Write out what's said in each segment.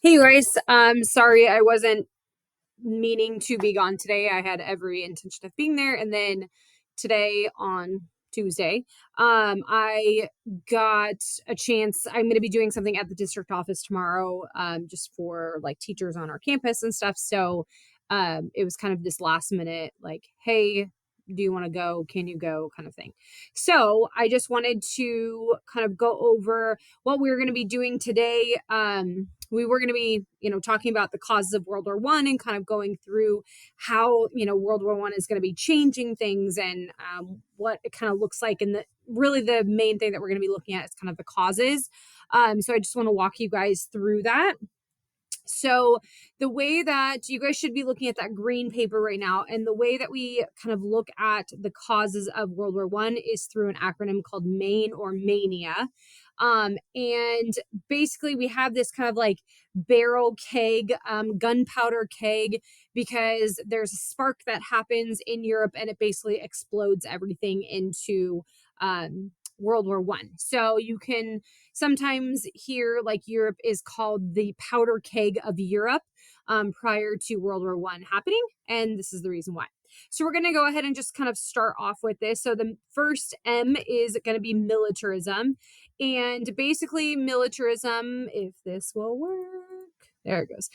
Hey guys, sorry I wasn't meaning to be gone today. I had every intention of being there, and then today on Tuesday, I got a chance. I'm going to be doing something at the district office tomorrow, just for like teachers on our campus and stuff. So, it was kind of this last minute, like, hey, do you want to go? Can you go? Kind of thing. So I just wanted to kind of go over what we were going to be doing today. We were going to be, talking about the causes of World War One and kind of going through how, World War One is going to be changing things and what it kind of looks like. And really the main thing that we're going to be looking at is kind of the causes. So I just want to walk you guys through that. So the way that you guys should be looking at that green paper right now, and the way that we kind of look at the causes of World War One is through an acronym called MAIN or MANIA. And basically we have this kind of like barrel keg, gunpowder keg, because there's a spark that happens in Europe and it basically explodes everything into World War One. So you can sometimes hear like Europe is called the powder keg of Europe prior to World War One happening, and this is the reason why. So we're going to go ahead and just kind of start off with this. So the first M is going to be militarism, and basically militarism, if this will work. There it goes.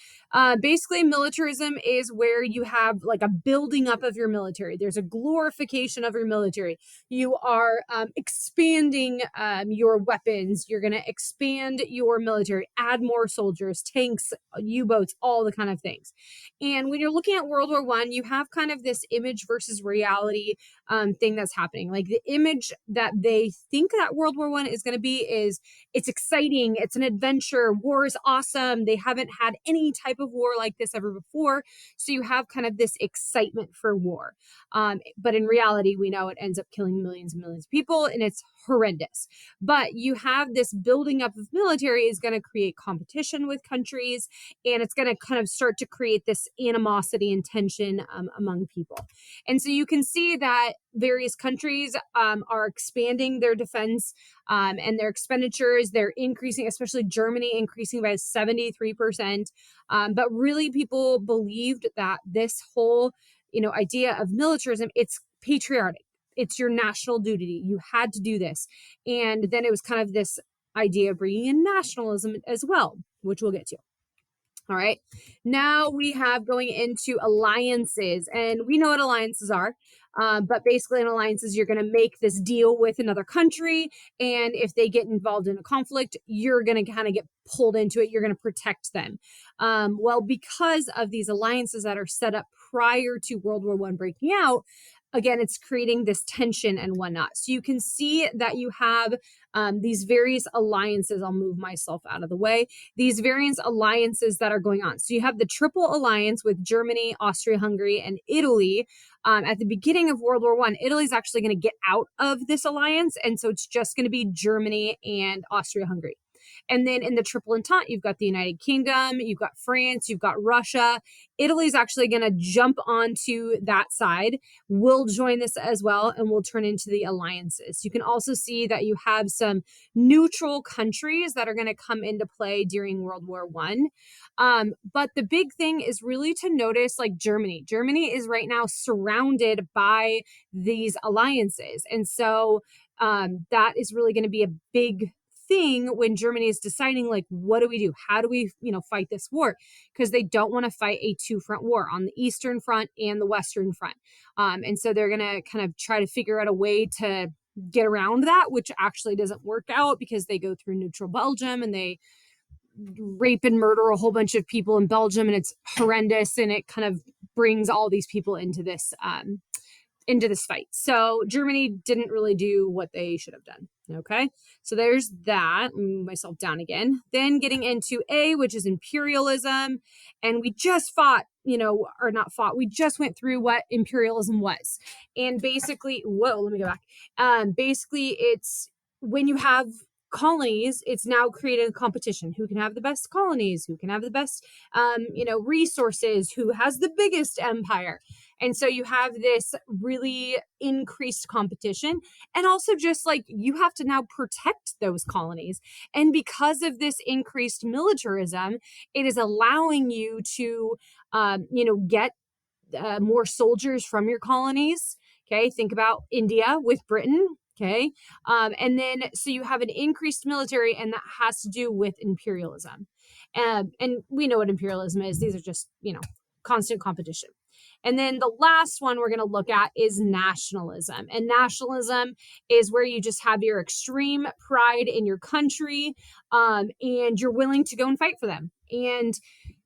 Basically, militarism is where you have like a building up of your military. There's a glorification of your military. You are expanding your weapons. You're going to expand your military, add more soldiers, tanks, U-boats, all the kind of things. And when you're looking at World War One, you have kind of this image versus reality thing that's happening. Like the image that they think that World War One is going to be is it's exciting, it's an adventure, war is awesome. They haven't had any type of war like this ever before, so you have kind of this excitement for war. But in reality, we know it ends up killing millions and millions of people, and it's horrendous. But you have this building up of military is going to create competition with countries, and it's going to kind of start to create this animosity and tension among people. And so you can see that various countries are expanding their defense and their expenditures. They're increasing, especially Germany, increasing by 73%. But really, people believed that this whole, idea of militarism, it's patriotic. It's your national duty. You had to do this. And then it was kind of this idea of bringing in nationalism as well, which we'll get to. All right. Now we have going into alliances, and we know what alliances are. But basically, in alliances, you're going to make this deal with another country. And if they get involved in a conflict, you're going to kind of get pulled into it. You're going to protect them. Well, because of these alliances that are set up prior to World War One breaking out, again, it's creating this tension and whatnot. So you can see that you have these various alliances. I'll move myself out of the way. These various alliances that are going on. So you have the Triple Alliance with Germany, Austria-Hungary, and Italy. At the beginning of World War One, Italy is actually going to get out of this alliance, and so it's just going to be Germany and Austria-Hungary. And then in the Triple Entente, you've got the United Kingdom, you've got France, you've got Russia. Italy's actually going to jump onto that side. We'll join this as well, and we'll turn into the alliances. You can also see that you have some neutral countries that are going to come into play during World War One. But the big thing is really to notice like Germany. Germany is right now surrounded by these alliances. And so that is really going to be a big thing when Germany is deciding like, what do we do? How do we, fight this war? Because they don't want to fight a two-front war on the Eastern Front and the Western Front. And so they're going to kind of try to figure out a way to get around that, which actually doesn't work out because they go through neutral Belgium and they rape and murder a whole bunch of people in Belgium, and it's horrendous, and it kind of brings all these people into this fight. So Germany didn't really do what they should have done. Okay, so there's that. Move myself down again. Then getting into A, which is imperialism, and we just fought, or not fought. We just went through what imperialism was, and basically, let me go back. Basically, it's when you have colonies, it's now created a competition. Who can have the best colonies? Who can have the best, resources? Who has the biggest empire? And so you have this really increased competition. And also, just like you have to now protect those colonies. And because of this increased militarism, it is allowing you to, get more soldiers from your colonies. Okay, think about India with Britain. Okay, and then so you have an increased military, and that has to do with imperialism. And we know what imperialism is. These are just, constant competition. And then the last one we're going to look at is nationalism. And nationalism is where you just have your extreme pride in your country, and you're willing to go and fight for them. And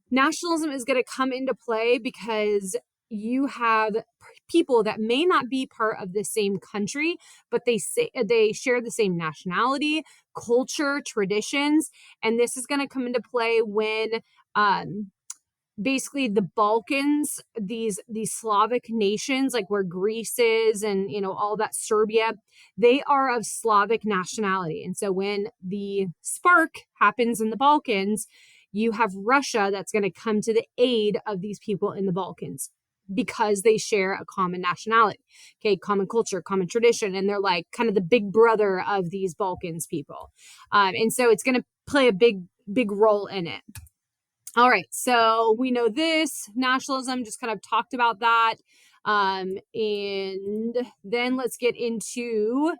nationalism is going to come into play because you have people that may not be part of the same country, but they share the same nationality, culture, traditions, and this is going to come into play when basically the Balkans, these Slavic nations, like where Greece is, and all that, Serbia, they are of Slavic nationality. And so when the spark happens in the Balkans, you have Russia that's going to come to the aid of these people in the Balkans because they share a common nationality, okay, common culture, common tradition, and they're like kind of the big brother of these Balkans people. And so it's going to play a big role in it. All right, so we know this nationalism, just kind of talked about that. And then let's get into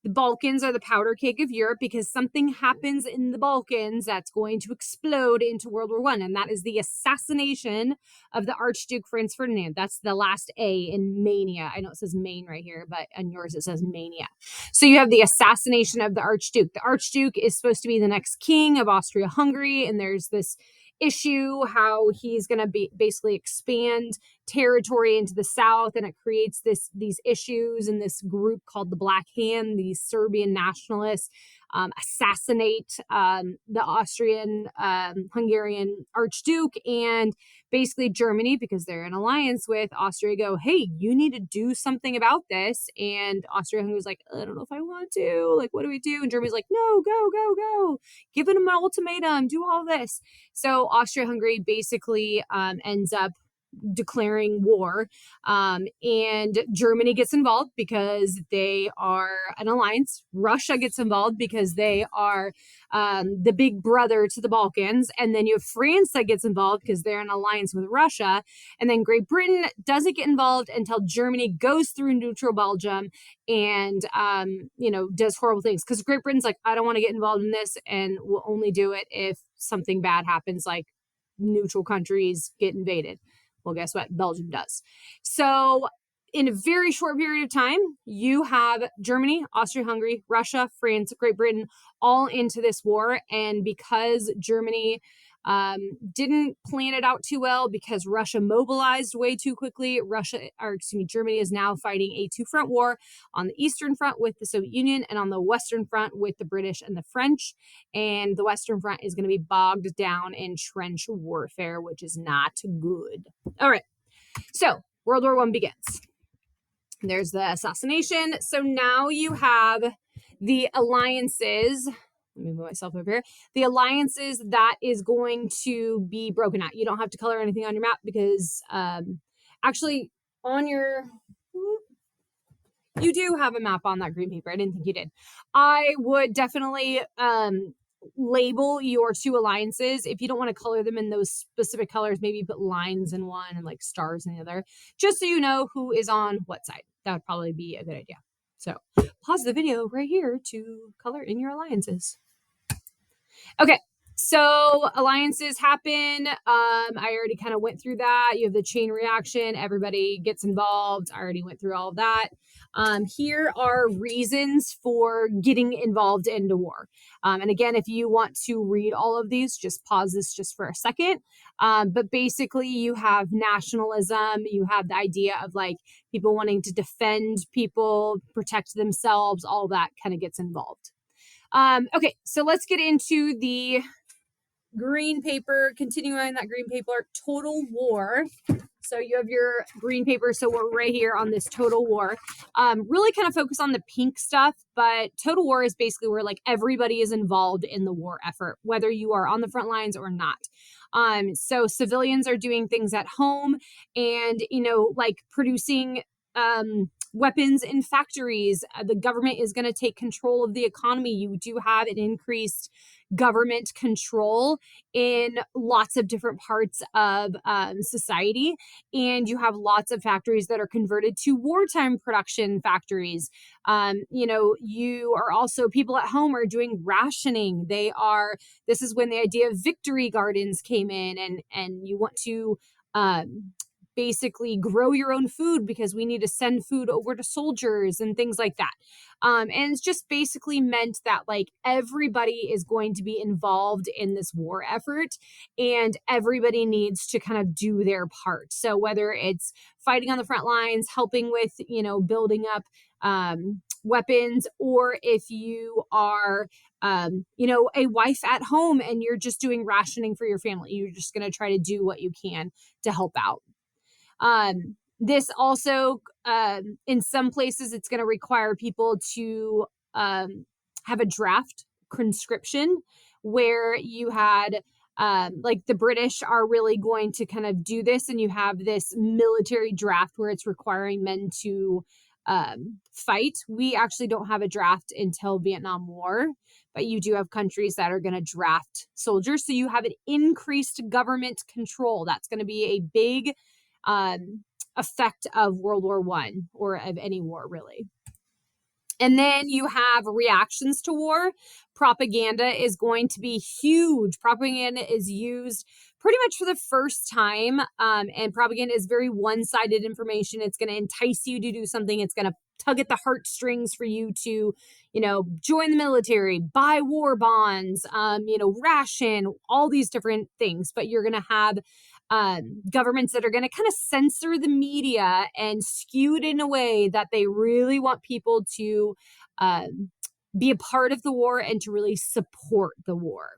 the Balkans are the powder keg of Europe, because something happens in the Balkans that's going to explode into World War I, and that is the assassination of the Archduke Franz Ferdinand. That's the last A in mania. I know it says Maine right here, but on yours it says mania. So you have the assassination of the Archduke. The Archduke is supposed to be the next king of Austria-Hungary, and there's this issue how he's going to be basically expand territory into the south, and it creates these issues, and this group called the Black Hand, these Serbian nationalists, assassinate the Austrian Hungarian Archduke, and basically Germany, because they're in alliance with Austria, go, hey, you need to do something about this. And Austria-Hungary was like, I don't know if I want to, like, what do we do? And Germany's like, no, go, giving them an ultimatum, do all this. So Austria-Hungary basically ends up declaring war, and Germany gets involved because they are an alliance. Russia gets involved because they are the big brother to the Balkans, and then you have France that gets involved because they're in alliance with Russia, and then Great Britain doesn't get involved until Germany goes through neutral Belgium and does horrible things, because Great Britain's like, I don't want to get involved in this, and we'll only do it if something bad happens, like neutral countries get invaded. Well, guess what? Belgium does. So in a very short period of time, you have Germany, Austria-Hungary, Russia, France, Great Britain, all into this war. And because Germany didn't plan it out too well, because Russia mobilized way too quickly, Germany is now fighting a two-front war on the Eastern Front with the Soviet Union, and on the Western Front with the British and the French. And the Western Front is going to be bogged down in trench warfare, which is not good. All right, so World War I begins. There's the assassination. So now you have the alliances. Let me move myself over here. The alliances that is going to be broken out. You don't have to color anything on your map, because actually on your, you do have a map on that green paper. I didn't think you did. I would definitely label your two alliances. If you don't want to color them in those specific colors, maybe put lines in one and like stars in the other, just so you know who is on what side. That would probably be a good idea. So pause the video right here to color in your alliances. Okay, so alliances happen. I already kind of went through that. You have the chain reaction. Everybody gets involved. I already went through all of that. Here are reasons for getting involved into war. And again, if you want to read all of these, just pause this just for a second. But basically, you have nationalism. You have the idea of like people wanting to defend people, protect themselves. All that kind of gets involved. Okay, so let's get into the green paper, continuing that green paper, total war. So you have your green paper. So we're right here on this total war. Really kind of focus on the pink stuff, but total war is basically where like everybody is involved in the war effort, whether you are on the front lines or not. So civilians are doing things at home and, like producing weapons in factories. The government is going to take control of the economy. You do have an increased government control in lots of different parts of society. And you have lots of factories that are converted to wartime production factories. You are also, people at home are doing rationing. This is when the idea of victory gardens came in, and you want to basically grow your own food because we need to send food over to soldiers and things like that. And it's just basically meant that like everybody is going to be involved in this war effort and everybody needs to kind of do their part. So whether it's fighting on the front lines, helping with, building up weapons, or if you are, a wife at home and you're just doing rationing for your family, you're just going to try to do what you can to help out. This also, in some places, it's going to require people to have a draft conscription where you had, like the British are really going to kind of do this, and you have this military draft where it's requiring men to fight. We actually don't have a draft until Vietnam War, but you do have countries that are going to draft soldiers. So you have an increased government control. That's going to be a big effect of World War I, or of any war really. And then you have reactions to war. Propaganda is going to be huge. Propaganda is used pretty much for the first time. And propaganda is very one-sided information. It's going to entice you to do something. It's going to tug at the heartstrings for you to, join the military, buy war bonds, ration, all these different things. But you're going to have governments that are going to kind of censor the media and skew it in a way that they really want people to be a part of the war and to really support the war.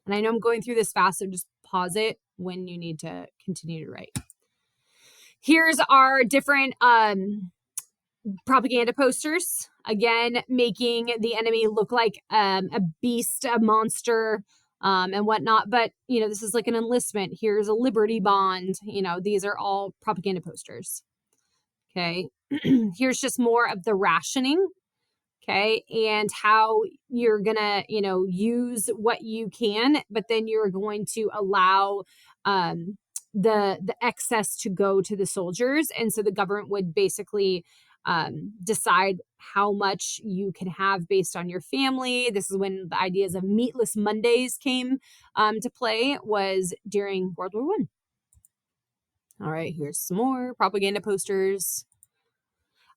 And I know I'm going through this fast, so just pause it when you need to continue to write. Here's our different propaganda posters. Again, making the enemy look like a beast, a monster, and whatnot. But, this is like an enlistment. Here's a Liberty Bond. These are all propaganda posters. Okay. Here's just more of the rationing. Okay. And how you're going to, use what you can, but then you're going to allow the excess to go to the soldiers. And so the government would basically decide how much you can have based on your family. This is when the ideas of meatless Mondays came to play, was during World War I. All right, here's some more propaganda posters.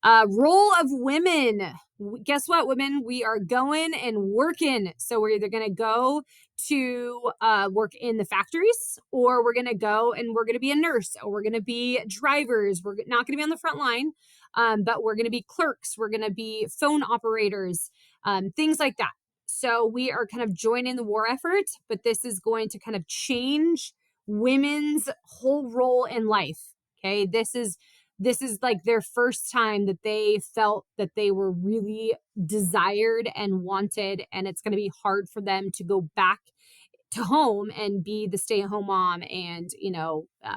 Role of women. Guess what, women? We are going and working. So we're either going to go to work in the factories, or we're going to go and we're going to be a nurse, or we're going to be drivers. We're not going to be on the front line, but we're going to be clerks. We're going to be phone operators, things like that. So we are kind of joining the war effort, but this is going to kind of change women's whole role in life. Okay, this is like their first time that they felt that they were really desired and wanted, and it's going to be hard for them to go back to home and be the stay-at-home mom, and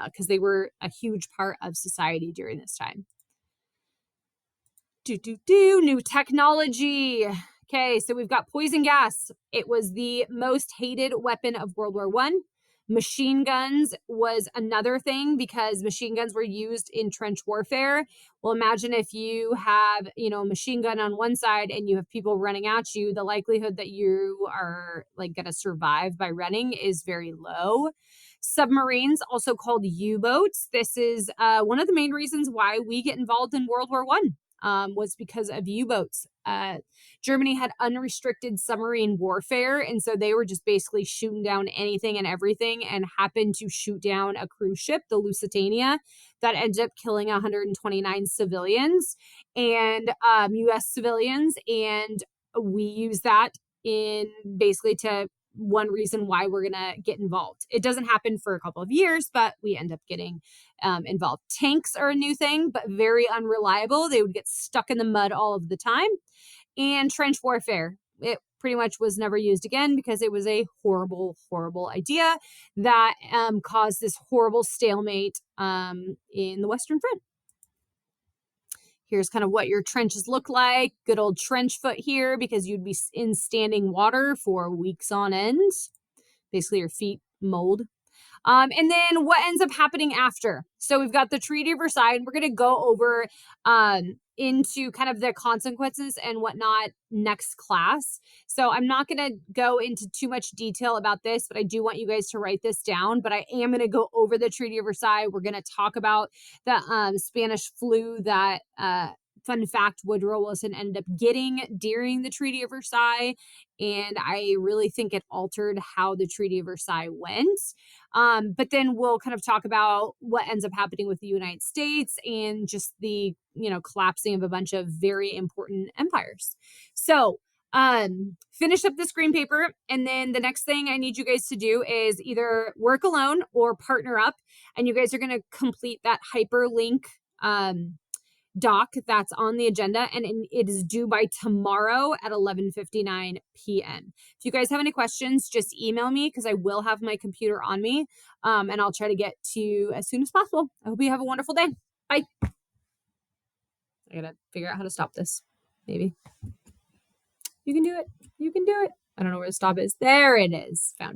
because they were a huge part of society during this time. New technology. Okay, so we've got poison gas. It was the most hated weapon of World War I. Machine guns was another thing, because machine guns were used in trench warfare. Well, imagine if you have, a machine gun on one side and you have people running at you, the likelihood that you are like going to survive by running is very low. Submarines, also called U-boats. This is one of the main reasons why we get involved in World War I. Was because of U-boats. Germany had unrestricted submarine warfare, and so they were just basically shooting down anything and everything, and happened to shoot down a cruise ship, the Lusitania, that ended up killing 129 civilians and U.S. civilians, and we use that in basically to one reason why we're going to get involved. It doesn't happen for a couple of years, but we end up getting involved. Tanks are a new thing, but very unreliable. They would get stuck in the mud all of the time. And trench warfare. It pretty much was never used again because it was a horrible, horrible idea that caused this horrible stalemate in the Western Front. Here's kind of what your trenches look like. Good old trench foot here because you'd be in standing water for weeks on end. Basically, your feet mold. And then what ends up happening after? So we've got the Treaty of Versailles. We're going to go over into kind of the consequences and whatnot next class. So I'm not going to go into too much detail about this, but I do want you guys to write this down. But I am going to go over the Treaty of Versailles. We're going to talk about the Spanish flu that fun fact, Woodrow Wilson ended up getting during the Treaty of Versailles. And I really think it altered how the Treaty of Versailles went. But then we'll kind of talk about what ends up happening with the United States and just the, collapsing of a bunch of very important empires. So finish up this green paper. And then the next thing I need you guys to do is either work alone or partner up. And you guys are going to complete that hyperlink doc that's on the agenda, and it is due by tomorrow at 11:59 p.m. If you guys have any questions, just email me because I will have my computer on me, and I'll try to get to you as soon as possible. I hope you have a wonderful day. Bye. I gotta figure out how to stop this. Maybe you can do it. You can do it. I don't know where the stop is. There it is. Found it.